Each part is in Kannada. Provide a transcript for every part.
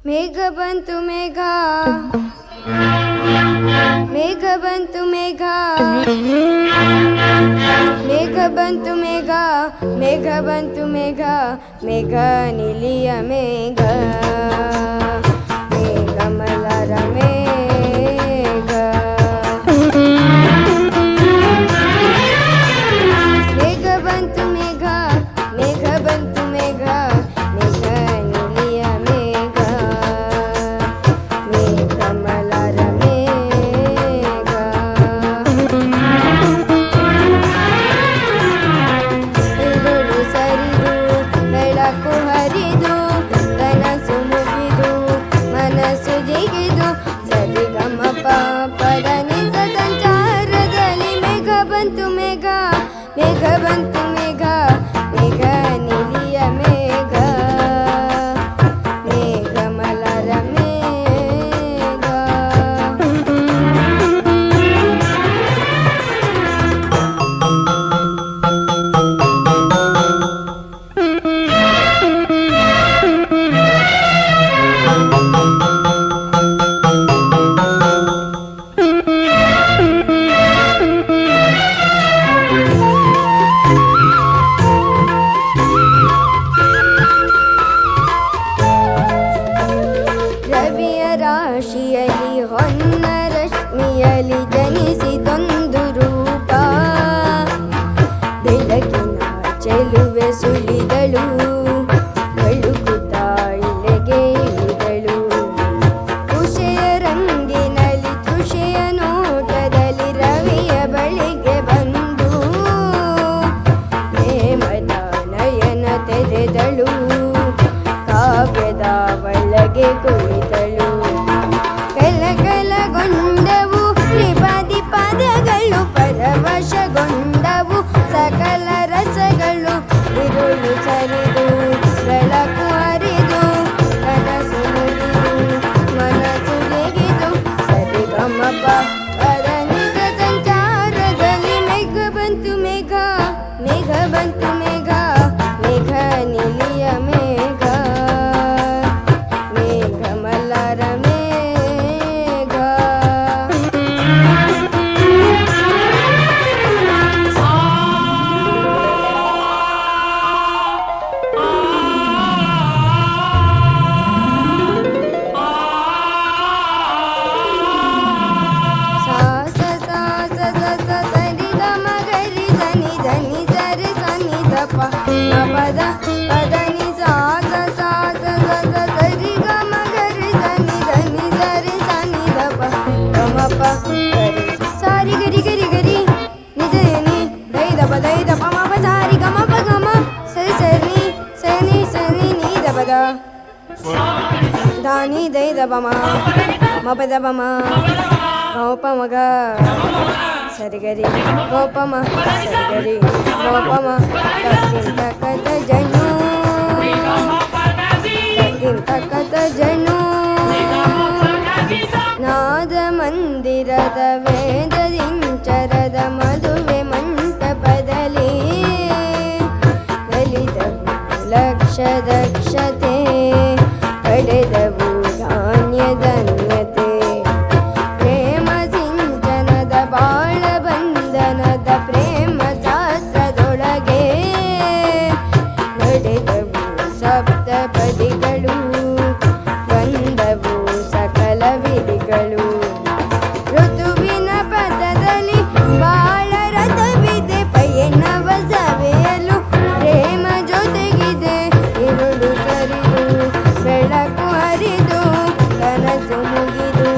ಮೇಘ ಬಂತು ಮೇಘ ಮೇಘ ಬಂತು ಮೇಘ ಮೇಘ ಬಂತು ಮೇಘ ಮೇಘ ಬಂತು ಮೇಘ ಮೇಘ ನಿಲಿಯ ಮೇಘ ಮೇಘ ಮಲರ ಮೇಘ ಮೇಘ ಬಂತು ಮೇಘ ಮೇಘ ಬಂತು ಮೇಘ ಮೇಘ ನಿಲಿಯ ಮೇಘ ಮೇಘ ಮಲರ ಮೇಘ ಇರುಳು ಸರಿದು ಬೆಳಕು ಹರಿದು ಕನಸು ಮುಗಿದು ಮನಸ್ಸು ಜಿಗಿದು ಸರಿಗಮಪ ಪದನಿಸ ಸಂಚಾರದಲ್ಲಿ ಮೇಘ ಬಂತು ಮೇಘ ಮೇಘ ಬಂತು ಮೇಘ ಮೇಘ ನಿಲಿಯ ಮೇಘ ಮೇಘ ಮಲರ ಮೇಘ ರವಿಯ ರಾಶಿಯಲ್ಲಿ ಹೊನ್ನ ರಶ್ಮಿಯಲ್ಲಿ ಜನಿಸಿದೊಂದು ರೂಪ ಬೆಳಕಿನ ಚೆಲುವೆ ಸುಳಿದಳು ಬಳುಕುತ್ತಾ ಇಳೆಗೆ ಇಳಿದಳು ಉಷೆಯ ರಂಗಿನಲ್ಲಿ ತೃಷೆಯ ನೋಟದಲ್ಲಿ ರವಿಯ ಬಳಿಗೆ ಬಂದು ಪ್ರೇಮದ ನಯನ ತೆರೆದಳು ಕಾವ್ಯದ ಒಳಗೆ ಕುಳಿತಳು ಕಲಕಲಗೊಂಡವು ತ್ರಿಪದಿ ಪದಗಳು ಪರವಶಗೊಂಡವು ಸಕಲ ರಸಗಳು ಇರುಳು ಸರಿದು ಬೆಳಕು ಹರಿದು ಕನಸು ಮುಗಿದು ಮನಸ್ಸು ಜಿಗಿದು ಸರಿಗಮಪ ಪದನಿಸ ಸಂಚಾರದಲ್ಲಿ ಮೇಘ ಬಂತು ಮೇಘ ಮೇಘ ಬಂತು ಮೇಘ ಮೇಘ ನಿಲಿಯ ಮೇಘ ಮೇಘ ಮಲರ ಮೇಘ ಸಾ ಸ ಸಾ ಸ ಸ ಸ ಸರಿ ಗ ಮ ಗರಿ ಸನಿ ಧನಿ ಸರಿ ಸನಿ ಧ ಪ ಮ ಪದ ಪದ ನಿ ಸಾ ಸ ಸಾ ಸ ಸ ಸ ಸರಿ ಗ ಮ ಗರಿ ಸನಿ ಧನಿ ಸರಿ ಸನಿ ಧ ಪ ಗ ಮ ಪ ಗರಿ ಸಾರಿ ಗರಿ ಗರಿ ಗರಿ ನಿಜ ನಿ ದೈ ದ ಪ ದೈ ದ ಪ ಮ ಪ ಸಾರಿ ಗ ಮ ಪ ಗ ಮ ಸರಿ ಸರಿ ಸನಿ ಸನಿ ನಿ ದ ಪ ದ ದಾನಿ ದೈ ದ ಪ ಮ ಪ ದ ಪ ಮ ಗ ಪ ಮ ಗ ಸರಿ ಗರಿ ಗ ಪ ಮ ಸರಿ ಗರಿ ಗ ಪ ಮ ತಕ್ಕಿಂ ತಕ್ಕತ ಜನು ತಕ್ಕಿಂ ತಕ್ಕತ ಜನು ನಾದ ಮಂದಿರದ ವೇದದಿಂಚರದ ಮದುವೆ ಮಂಟಪದಲ್ಲಿ ಬಲಿದವು ಲಕ್ಷ ದಕ್ಷತೆ ಪಡೆದವು ಧಾನ್ಯಧನ್ಯತೆ ಪ್ರೇಮ ಸಿಂಚನದ ಬಾಳ ಬಂಧನದ ಪ್ರೇಮ ಶಾಸ್ತ್ರದೊಳಗೆ ನಡೆದವು ಸಪ್ತಪದಿಗಳು ಬಂದವು ಸಕಲ ವಿಧಿಗಳು ಋತುವಿನ ಪಥದಲ್ಲಿ ಬಾಳ ರಥವಿದೆ ಪಯಣವ ಸವೆಯಲು ಪ್ರೇಮ ಜೊತೆಗಿದೆ ಇರುಳು ಸರಿದು ಬೆಳಕು ಹರಿದು ಕನಸು ಮುಗಿದು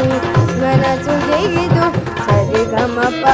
ಮನಸ್ಸು ಜಿಗಿದು ಸರಿಗಮಪ